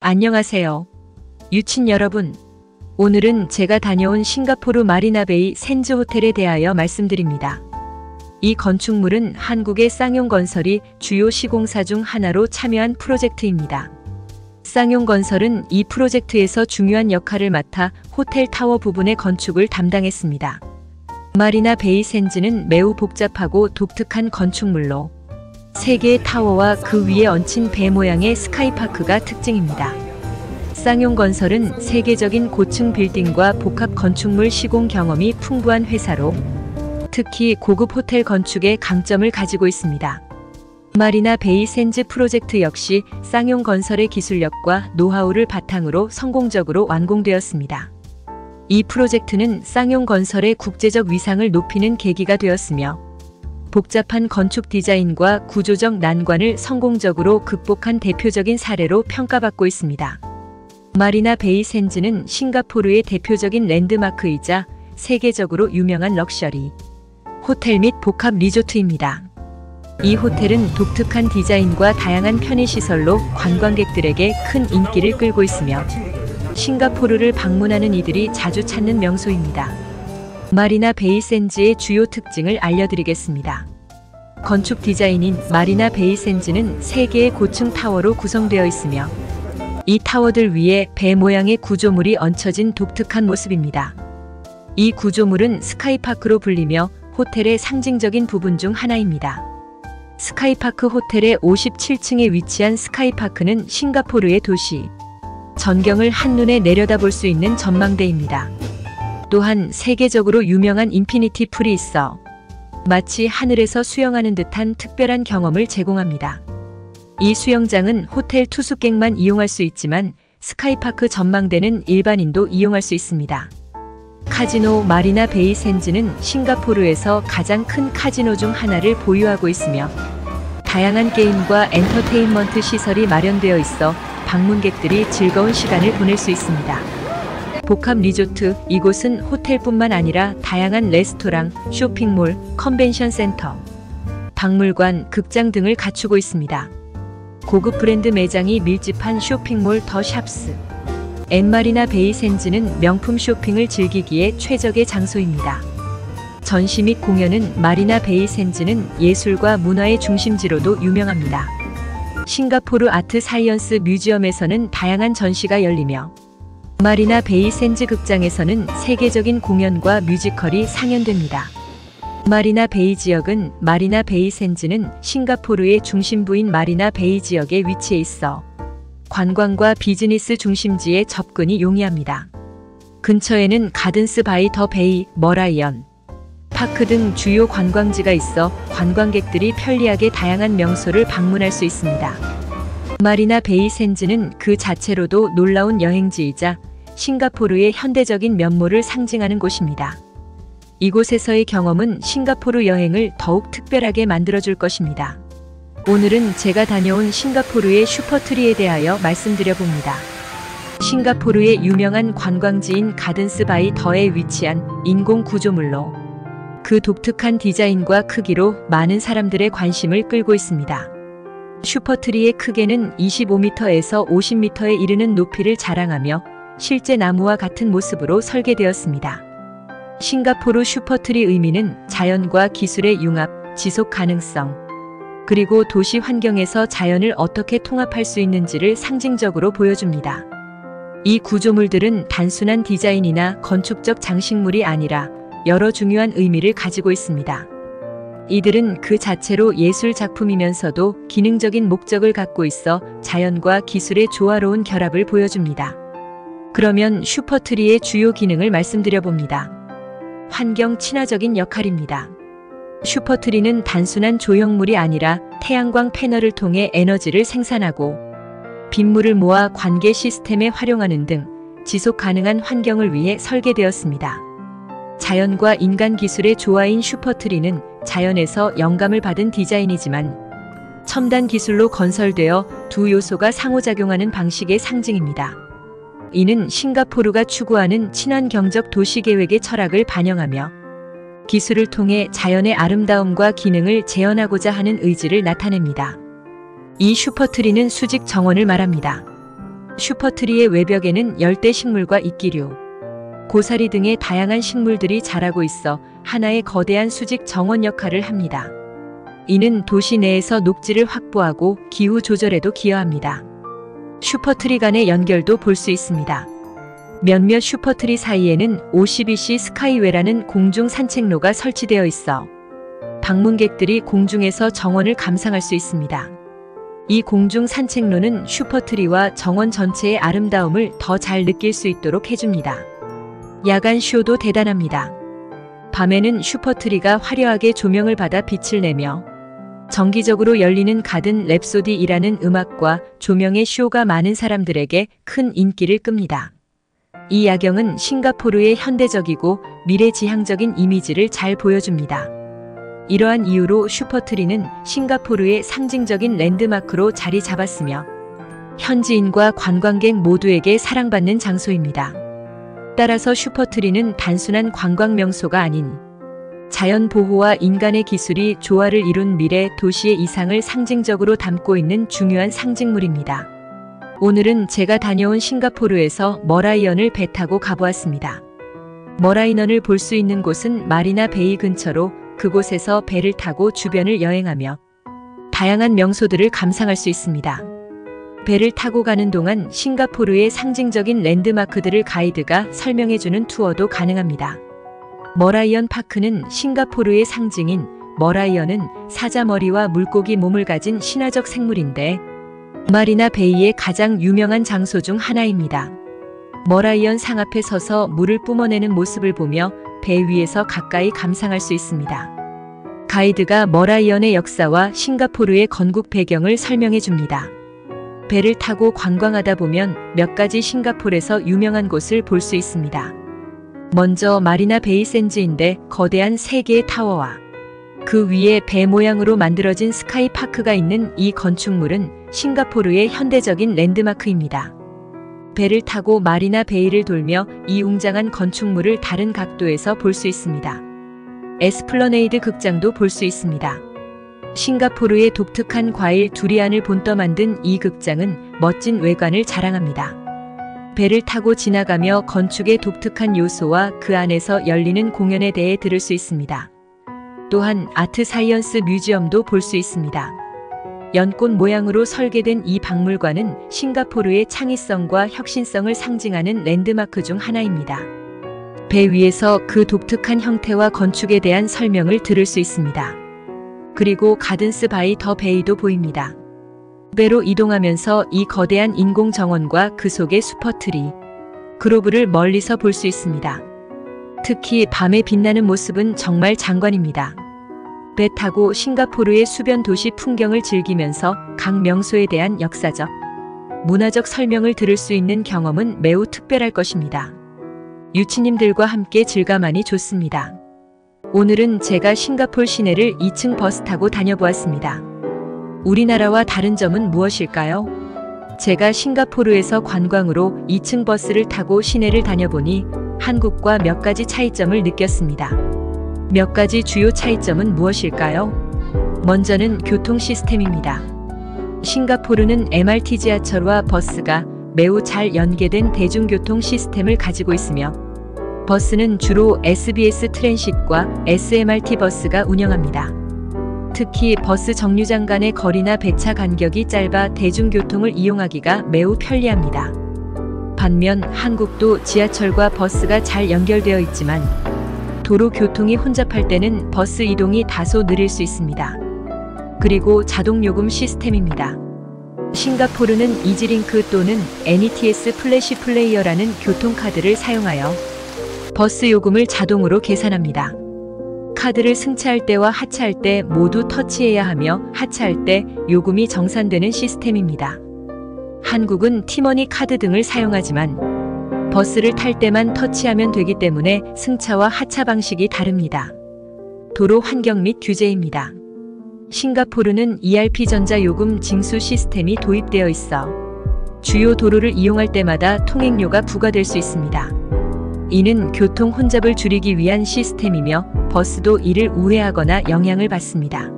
안녕하세요. 유친 여러분. 오늘은 제가 다녀온 싱가포르 마리나베이 샌즈 호텔에 대하여 말씀드립니다. 이 건축물은 한국의 쌍용건설이 주요 시공사 중 하나로 참여한 프로젝트입니다. 쌍용건설은 이 프로젝트에서 중요한 역할을 맡아 호텔 타워 부분의 건축을 담당했습니다. 마리나베이 샌즈는 매우 복잡하고 독특한 건축물로 3개의 타워와 그 위에 얹힌 배 모양의 스카이파크가 특징입니다. 쌍용건설은 세계적인 고층 빌딩과 복합 건축물 시공 경험이 풍부한 회사로 특히 고급 호텔 건축에 강점을 가지고 있습니다. 마리나 베이 샌즈 프로젝트 역시 쌍용건설의 기술력과 노하우를 바탕으로 성공적으로 완공되었습니다. 이 프로젝트는 쌍용건설의 국제적 위상을 높이는 계기가 되었으며 복잡한 건축 디자인과 구조적 난관을 성공적으로 극복한 대표적인 사례로 평가받고 있습니다. 마리나 베이 샌즈는 싱가포르의 대표적인 랜드마크이자 세계적으로 유명한 럭셔리 호텔 및 복합 리조트입니다. 이 호텔은 독특한 디자인과 다양한 편의시설로 관광객들에게 큰 인기를 끌고 있으며 싱가포르를 방문하는 이들이 자주 찾는 명소입니다. 마리나 베이 샌즈의 주요 특징을 알려드리겠습니다. 건축 디자인인 마리나 베이 샌즈는 3개의 고층 타워로 구성되어 있으며 이 타워들 위에 배 모양의 구조물이 얹혀진 독특한 모습입니다. 이 구조물은 스카이파크로 불리며 호텔의 상징적인 부분 중 하나입니다. 스카이파크 호텔의 57층에 위치한 스카이파크는 싱가포르의 도시 전경을 한눈에 내려다볼 수 있는 전망대입니다. 또한 세계적으로 유명한 인피니티 풀이 있어 마치 하늘에서 수영하는 듯한 특별한 경험을 제공합니다. 이 수영장은 호텔 투숙객만 이용할 수 있지만 스카이파크 전망대는 일반인도 이용할 수 있습니다. 카지노 마리나 베이 샌즈는 싱가포르에서 가장 큰 카지노 중 하나를 보유하고 있으며 다양한 게임과 엔터테인먼트 시설이 마련되어 있어 방문객들이 즐거운 시간을 보낼 수 있습니다. 복합 리조트, 이곳은 호텔뿐만 아니라 다양한 레스토랑, 쇼핑몰, 컨벤션 센터, 박물관, 극장 등을 갖추고 있습니다. 고급 브랜드 매장이 밀집한 쇼핑몰 더 샵스 마리나 베이 샌즈는 명품 쇼핑을 즐기기에 최적의 장소입니다. 전시 및 공연은 마리나 베이 샌즈는 예술과 문화의 중심지로도 유명합니다. 싱가포르 아트 사이언스 뮤지엄에서는 다양한 전시가 열리며 마리나 베이 샌즈 극장에서는 세계적인 공연과 뮤지컬이 상연됩니다. 마리나 베이 지역은 마리나 베이 샌즈는 싱가포르의 중심부인 마리나 베이 지역에 위치해 있어 관광과 비즈니스 중심지에 접근이 용이합니다. 근처에는 가든스 바이 더 베이, 머라이언 파크 등 주요 관광지가 있어 관광객들이 편리하게 다양한 명소를 방문할 수 있습니다. 마리나 베이 샌즈는 그 자체로도 놀라운 여행지이자 싱가포르의 현대적인 면모를 상징하는 곳입니다. 이곳에서의 경험은 싱가포르 여행을 더욱 특별하게 만들어줄 것입니다. 오늘은 제가 다녀온 싱가포르의 슈퍼트리에 대하여 말씀드려봅니다. 싱가포르의 유명한 관광지인 가든스 바이 더에 위치한 인공 구조물로 그 독특한 디자인과 크기로 많은 사람들의 관심을 끌고 있습니다. 슈퍼트리의 크기는 25m에서 50m에 이르는 높이를 자랑하며 실제 나무와 같은 모습으로 설계되었습니다. 싱가포르 슈퍼트리 의미는 자연과 기술의 융합, 지속 가능성, 그리고 도시 환경에서 자연을 어떻게 통합할 수 있는지를 상징적으로 보여줍니다. 이 구조물들은 단순한 디자인이나 건축적 장식물이 아니라 여러 중요한 의미를 가지고 있습니다. 이들은 그 자체로 예술 작품이면서도 기능적인 목적을 갖고 있어 자연과 기술의 조화로운 결합을 보여줍니다. 그러면 슈퍼트리의 주요 기능을 말씀드려봅니다. 환경 친화적인 역할입니다. 슈퍼트리는 단순한 조형물이 아니라 태양광 패널을 통해 에너지를 생산하고 빗물을 모아 관계 시스템에 활용하는 등 지속 가능한 환경을 위해 설계되었습니다. 자연과 인간 기술의 조화인 슈퍼트리는 자연에서 영감을 받은 디자인이지만 첨단 기술로 건설되어 두 요소가 상호작용하는 방식의 상징입니다. 이는 싱가포르가 추구하는 친환경적 도시계획의 철학을 반영하며 기술을 통해 자연의 아름다움과 기능을 재현하고자 하는 의지를 나타냅니다. 이 슈퍼트리는 수직 정원을 말합니다. 슈퍼트리의 외벽에는 열대 식물과 이끼류, 고사리 등의 다양한 식물들이 자라고 있어 하나의 거대한 수직 정원 역할을 합니다. 이는 도시 내에서 녹지를 확보하고 기후 조절에도 기여합니다. 슈퍼트리 간의 연결도 볼 수 있습니다. 몇몇 슈퍼트리 사이에는 OCBC 스카이웨라는 공중 산책로가 설치되어 있어 방문객들이 공중에서 정원을 감상할 수 있습니다. 이 공중 산책로는 슈퍼트리와 정원 전체의 아름다움을 더 잘 느낄 수 있도록 해줍니다. 야간 쇼도 대단합니다. 밤에는 슈퍼트리가 화려하게 조명을 받아 빛을 내며 정기적으로 열리는 가든 랩소디이라는 음악과 조명의 쇼가 많은 사람들에게 큰 인기를 끕니다. 이 야경은 싱가포르의 현대적이고 미래지향적인 이미지를 잘 보여줍니다. 이러한 이유로 슈퍼트리는 싱가포르의 상징적인 랜드마크로 자리 잡았으며 현지인과 관광객 모두에게 사랑받는 장소입니다. 따라서 슈퍼트리는 단순한 관광 명소가 아닌 자연 보호와 인간의 기술이 조화를 이룬 미래 도시의 이상을 상징적으로 담고 있는 중요한 상징물입니다. 오늘은 제가 다녀온 싱가포르에서 머라이언을 배 타고 가보았습니다. 머라이언을 볼 수 있는 곳은 마리나 베이 근처로 그곳에서 배를 타고 주변을 여행하며 다양한 명소들을 감상할 수 있습니다. 배를 타고 가는 동안 싱가포르의 상징적인 랜드마크들을 가이드가 설명해주는 투어도 가능합니다. 머라이언 파크는 싱가포르의 상징인 머라이언은 사자머리와 물고기 몸을 가진 신화적 생물인데 마리나 베이의 가장 유명한 장소 중 하나입니다. 머라이언 상 앞에 서서 물을 뿜어내는 모습을 보며 배 위에서 가까이 감상할 수 있습니다. 가이드가 머라이언의 역사와 싱가포르의 건국 배경을 설명해 줍니다. 배를 타고 관광하다 보면 몇 가지 싱가포르에서 유명한 곳을 볼 수 있습니다. 먼저 마리나 베이 샌즈인데 거대한 3개의 타워와 그 위에 배 모양으로 만들어진 스카이 파크가 있는 이 건축물은 싱가포르의 현대적인 랜드마크입니다. 배를 타고 마리나 베이를 돌며 이 웅장한 건축물을 다른 각도에서 볼 수 있습니다. 에스플러네이드 극장도 볼 수 있습니다. 싱가포르의 독특한 과일 두리안을 본떠 만든 이 극장은 멋진 외관을 자랑합니다. 배를 타고 지나가며 건축의 독특한 요소와 그 안에서 열리는 공연에 대해 들을 수 있습니다. 또한 아트 사이언스 뮤지엄도 볼 수 있습니다. 연꽃 모양으로 설계된 이 박물관은 싱가포르의 창의성과 혁신성을 상징하는 랜드마크 중 하나입니다. 배 위에서 그 독특한 형태와 건축에 대한 설명을 들을 수 있습니다. 그리고 가든스 바이 더 베이도 보입니다. 배로 이동하면서 이 거대한 인공 정원과 그 속의 슈퍼트리, 그로브를 멀리서 볼 수 있습니다. 특히 밤에 빛나는 모습은 정말 장관입니다. 배 타고 싱가포르의 수변 도시 풍경을 즐기면서 각 명소에 대한 역사적, 문화적 설명을 들을 수 있는 경험은 매우 특별할 것입니다. 유치님들과 함께 즐감하니 좋습니다. 오늘은 제가 싱가포르 시내를 2층 버스 타고 다녀보았습니다. 우리나라와 다른 점은 무엇일까요? 제가 싱가포르에서 관광으로 2층 버스를 타고 시내를 다녀보니 한국과 몇 가지 차이점을 느꼈습니다. 몇 가지 주요 차이점은 무엇일까요? 먼저는 교통 시스템입니다. 싱가포르는 MRT 지하철과 버스가 매우 잘 연계된 대중교통 시스템을 가지고 있으며 버스는 주로 SBS 트랜싯과 SMRT 버스가 운영합니다. 특히 버스 정류장 간의 거리나 배차 간격이 짧아 대중교통을 이용하기가 매우 편리합니다. 반면 한국도 지하철과 버스가 잘 연결되어 있지만 도로 교통이 혼잡할 때는 버스 이동이 다소 느릴 수 있습니다. 그리고 자동 요금 시스템입니다. 싱가포르는 이지링크 또는 NETS 플래시 플레이어라는 교통카드를 사용하여 버스 요금을 자동으로 계산합니다. 카드를 승차할 때와 하차할 때 모두 터치해야 하며 하차할 때 요금이 정산되는 시스템입니다. 한국은 티머니 카드 등을 사용하지만 버스를 탈 때만 터치하면 되기 때문에 승차와 하차 방식이 다릅니다. 도로 환경 및 규제입니다. 싱가포르는 ERP 전자요금 징수 시스템이 도입되어 있어 주요 도로를 이용할 때마다 통행료가 부과될 수 있습니다. 이는 교통 혼잡을 줄이기 위한 시스템이며 버스도 이를 우회하거나 영향을 받습니다.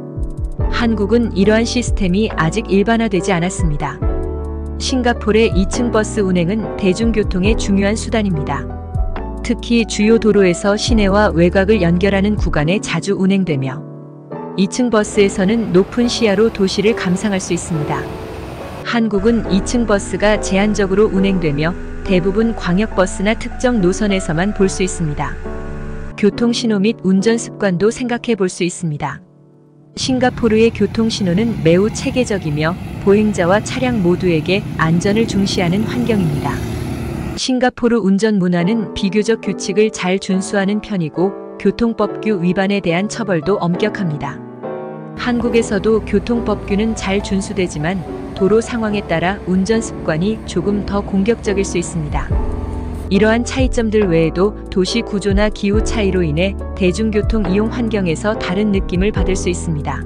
한국은 이러한 시스템이 아직 일반화되지 않았습니다. 싱가포르의 2층 버스 운행은 대중교통의 중요한 수단입니다. 특히 주요 도로에서 시내와 외곽을 연결하는 구간에 자주 운행되며 2층 버스에서는 높은 시야로 도시를 감상할 수 있습니다. 한국은 2층 버스가 제한적으로 운행되며 대부분 광역버스나 특정 노선에서만 볼 수 있습니다. 교통신호 및 운전 습관도 생각해 볼 수 있습니다. 싱가포르의 교통신호는 매우 체계적이며 보행자와 차량 모두에게 안전을 중시하는 환경입니다. 싱가포르 운전 문화는 비교적 규칙을 잘 준수하는 편이고 교통법규 위반에 대한 처벌도 엄격합니다. 한국에서도 교통법규는 잘 준수되지만 도로 상황에 따라 운전 습관이 조금 더 공격적일 수 있습니다. 이러한 차이점들 외에도 도시 구조나 기후 차이로 인해 대중교통 이용 환경에서 다른 느낌을 받을 수 있습니다.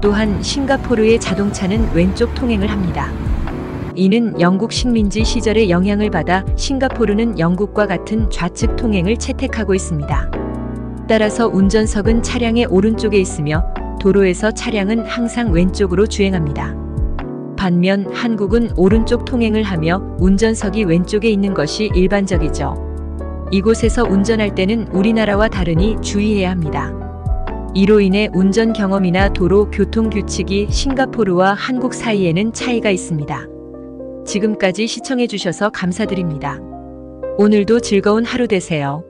또한 싱가포르의 자동차는 왼쪽 통행을 합니다. 이는 영국 식민지 시절의 영향을 받아 싱가포르는 영국과 같은 좌측 통행을 채택하고 있습니다. 따라서 운전석은 차량의 오른쪽에 있으며 도로에서 차량은 항상 왼쪽으로 주행합니다. 반면 한국은 오른쪽 통행을 하며 운전석이 왼쪽에 있는 것이 일반적이죠. 이곳에서 운전할 때는 우리나라와 다르니 주의해야 합니다. 이로 인해 운전 경험이나 도로 교통 규칙이 싱가포르와 한국 사이에는 차이가 있습니다. 지금까지 시청해 주셔서 감사드립니다. 오늘도 즐거운 하루 되세요.